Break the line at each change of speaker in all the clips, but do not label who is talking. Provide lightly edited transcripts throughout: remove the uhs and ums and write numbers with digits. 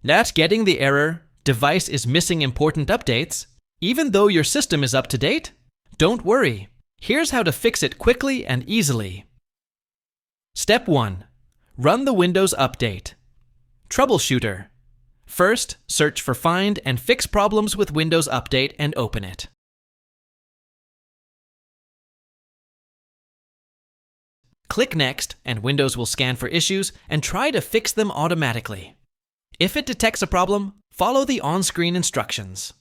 Not getting the error, "Device is missing important updates," even though your system is up to date? Don't worry. Here's how to fix it quickly and easily. Step 1. Run the Windows update. Troubleshooter. First, search for Find and Fix Problems with Windows Update and open it. Click Next, and Windows will scan for issues and try to fix them automatically. If it detects a problem, follow the on-screen instructions.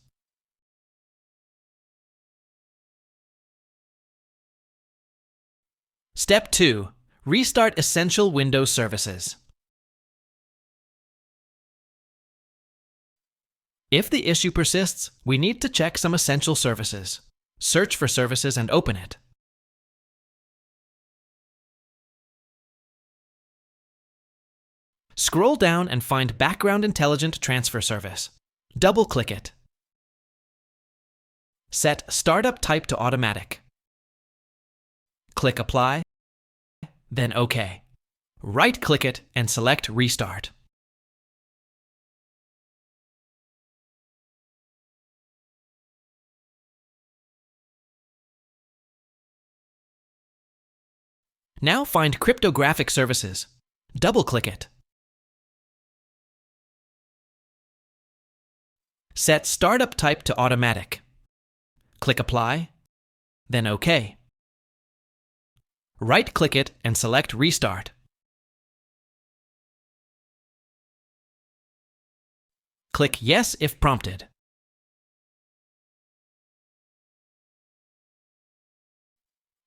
Step 2. Restart essential Windows services. If the issue persists, we need to check some essential services. Search for services and open it. Scroll down and find Background Intelligent Transfer Service. Double-click it. Set Startup Type to Automatic. Click Apply, then OK. Right-click it and select Restart. Now find Cryptographic Services. Double-click it. Set Startup Type to Automatic. Click Apply, then OK. Right-click it and select Restart. Click Yes if prompted.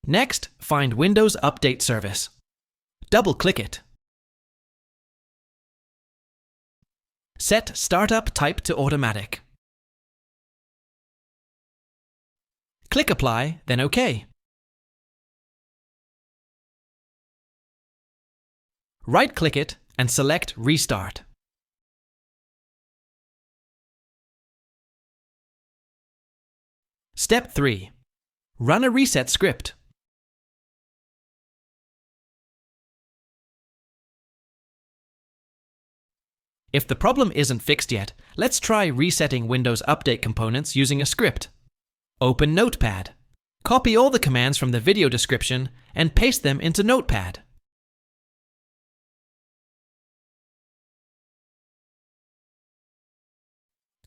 Next, find Windows Update Service. Double-click it. Set Startup Type to Automatic. Click Apply, then OK. Right-click it and select Restart. Step 3. Run a reset script. If the problem isn't fixed yet, let's try resetting Windows Update components using a script. Open Notepad. Copy all the commands from the video description and paste them into Notepad.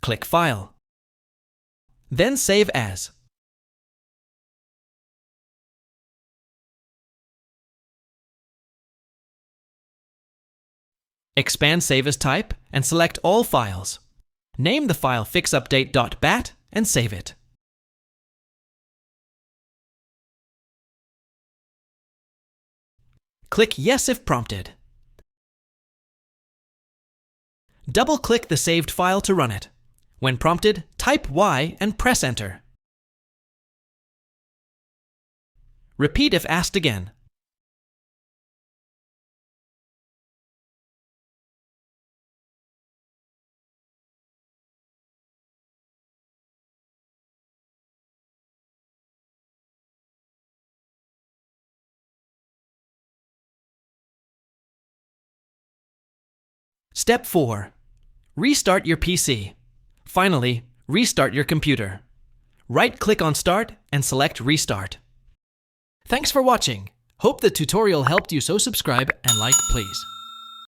Click File. Then Save As. Expand Save As type and select All Files. Name the file fixupdate.bat and save it. Click Yes if prompted. Double-click the saved file to run it. When prompted, type Y and press Enter. Repeat if asked again. Step 4. Restart your PC. Finally, restart your computer. Right-click on Start and select Restart. Thanks for watching. Hope the tutorial helped you, so subscribe and like please.